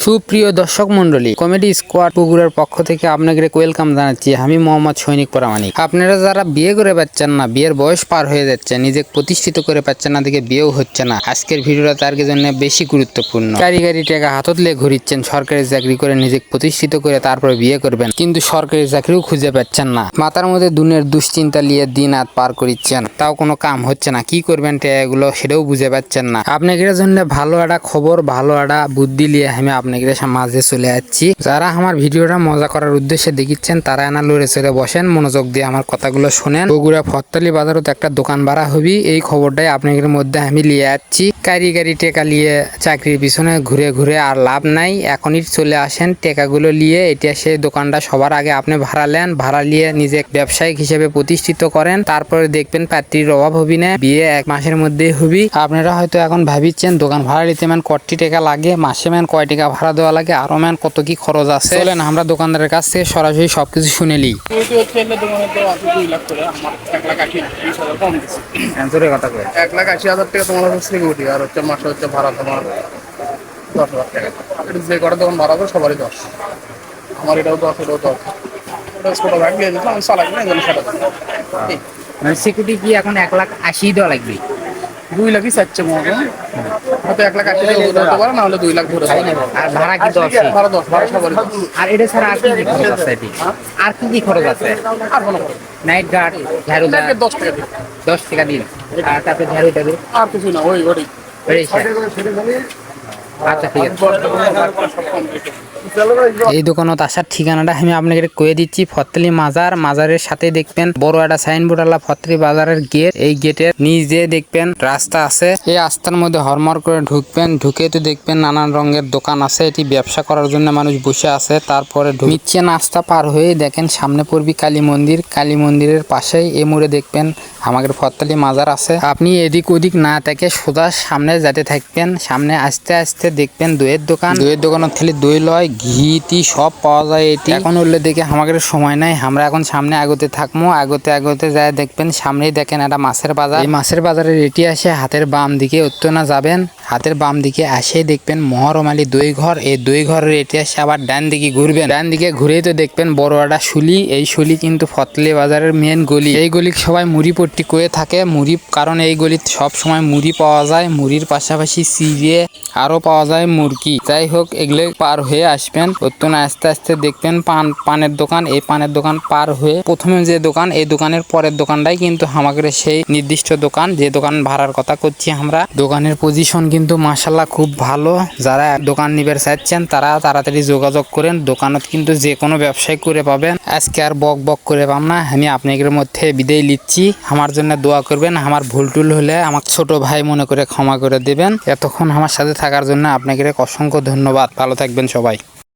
সুপ্রিয় দর্শক মন্ডলী, কমেডি স্কোয়াড বগুড়ার পক্ষ থেকে আপনাদের ওয়েলকাম জানাচ্ছি। আমি মোহাম্মদ সৈনিক পরামানিক। আপনারা যারা বিয়ে করে পাচ্ছেন না, বিয়ের বয়স পার হয়ে যাচ্ছে, নিজেকে প্রতিষ্ঠিত করে পাচ্ছেন না, দিকে বিয়েও হচ্ছে না, আজকের ভিডিওটা তার জন্য বেশি গুরুত্বপূর্ণ। গাড়ি টাকা হাতত লে ঘুরিচ্ছেন, সরকারি চাকরি করে নিজেকে প্রতিষ্ঠিত করে তারপরে বিয়ে করবেন, কিন্তু সরকারি চাকরিও খুঁজে পাচ্ছেন না। মাথার মধ্যে দুনিয়ার দুশ্চিন্তা নিয়ে দিন রাত পার করিচ্ছেন, তাও কোনো কাম হচ্ছে না। কি করবেন এগুলো সেটাও বুঝে পাচ্ছেন না। আপনাদের জন্য ভালো একটা খবর, ভালো একটা বুদ্ধি নিয়ে আমি আপনাদের মাঝে চলে যাচ্ছি। যারা আমার ভিডিওটা মজা করার উদ্দেশ্যে দেখিচ্ছেন তারা না লড়ে চলে বসেন, মনোযোগ দিয়ে আমার কথাগুলো শোনেন। বগুড়া ফরতলি বাজারত একটা দোকান ভাড়া হবি, এই খবরটাই আপনাদের মধ্যে আমি নিয়ে যাচ্ছি। গাড়ি টেকা নিয়ে চাকরির পিছনে ঘুরে ঘুরে আর লাভ নাই, এখনই চলে আসেন টেকাগুলো নিয়ে। এটা সেই দোকানটা সবার আগে আপনি ভাড়া নেন, ভাড়া নিয়ে নিজে ব্যবসায়িক হিসেবে প্রতিষ্ঠিত করেন, তারপরে দেখবেন পাত্রীর অভাব হবি না, বিয়ে 1 মাসের মধ্যেই হবি। আপনারা হয়তো এখন ভাবিচ্ছেন দোকান ভাড়া নিতে ম্যান কটি টাকা লাগে, মাসে ম্যান কয় টাকা ভাড়া দেওয়া লাগে, আরো ম্যান কত কি খরচ আছে। চলেন আমরা দোকানদারের কাছ থেকে সরাসরি সবকিছু শুনে নিই। তোমার সিকিউরিটি আর হচ্ছে মাসে হচ্ছে ভাড়া তোমার 10,000 টাকা। যে কটা দোকান ভাড়া করে সবারই 10, আমার এটাও 10, এটাও 10। ছোট ভাগ দিয়ে দিতাম, আমি চালাই না, সেটা মানে সিকিউরিটি কি এখন 1,80,000 দেওয়া লাগবে? 2 লাখই চাচ্ছে মনে হয়, হয়তো 1,80,000 হতে পারে, না হলে 2 লাখ ধরে। আর ভাড়া কি 10? ভাড়া 10, ভাড়া সবারই 10। আর এটা ছাড়া আর কি কি খরচ আছে? আর কি কি খরচ আছে? আর কোনো খরচ নাইট গার্ড, ঝাড়ু দাও 10 টাকা দিন, 10 টাকা দিন, আর তারপরে ঝাড়ু টাড়ু আর কিছু না। ওই আচ্ছা ঠিক আছে। এই দোকানত আসার ঠিকানাটা আমি আপনাকে কয়ে দিচ্ছি। ফরতলি মাজারের সাথে দেখবেন বড় একটা সাইনবোর্ড আলা ফরতলি বাজারের গেট। এই গেটের নিচে দেখবেন রাস্তা আছে, এই রাস্তার মধ্যে হরমর করে ঢুকবেন, ঢুকে তো দেখবেন নানান রঙের দোকান আছে, এটি ব্যবসা করার জন্য মানুষ বসে আছে। তারপরে নিচে রাস্তা পার হয়ে দেখেন সামনে পড়বি কালী মন্দির, কালী মন্দিরের পাশেই এই মোড়ে দেখবেন আমাদের ফরতলি মাজার আছে। আপনি এদিক ওদিক না থেকে সোজা সামনে যেতে থাকবেন, সামনে আস্তে আস্তে দেখবেন দইয়ের দোকানের থেকে দই লয়, ঘি টি সব পাওয়া যায়। এটি এখন উঠলে দেখে আমাদের সময় নাই, আমরা এখন সামনে আগতে থাকবো। আগতে যায় দেখবেন সামনেই দেখেন একটা মাছের বাজার। এই মাছের বাজারের এটি আসে হাতের বাম দিকে, উত্তর যাবেন, হাতের বাম দিকে আসে দেখবেন মহরমালি দই ঘর। এই দই ঘরের এটি আসে আবার ডান দিকে ঘুরবেন, ডান দিকে ঘুরেই তো দেখবেন বড় একটা শুলি। এই শুলি কিন্তু ফরতলি বাজারের মেন গলি। এই গলি সবাই মুড়ি পট্টি করে থাকে, মুড়ি, কারণ এই গলিতে সব সময় মুড়ি পাওয়া যায়। মুড়ির পাশাপাশি চিড়ে আরো পাওয়া যায় মুরগি। যাই হোক, এগুলো পার হয়ে আসবেন, উত্তর আস্তে আস্তে দেখবেন পানের দোকান। এই পানের দোকান পার হয়ে প্রথমে যে দোকান, এই দোকানের পরের দোকানটাই কিন্তু আমাদের সেই নির্দিষ্ট দোকান, যে দোকান ভাড়ার কথা করছি আমরা। দোকানের পজিশন কিন্তু মাশাআল্লাহ খুব ভালো। যারা দোকান নিবার চাচ্ছেন তারা তাড়াতাড়ি যোগাযোগ করেন, দোকানত কিন্তু যে কোনো ব্যবসায় করে পাবেন। আজকে আর বক করে পাম না, আমি আপনাদের মধ্যে বিদায় নিচ্ছি। আমার জন্য দোয়া করবেন, আমার ভুল টুল হলে আমার ছোট ভাই মনে করে ক্ষমা করে দেবেন। এতক্ষণ আমার সাথে থাকার জন্য আপনাদের অসংখ্য ধন্যবাদ। ভালো থাকবেন সবাই।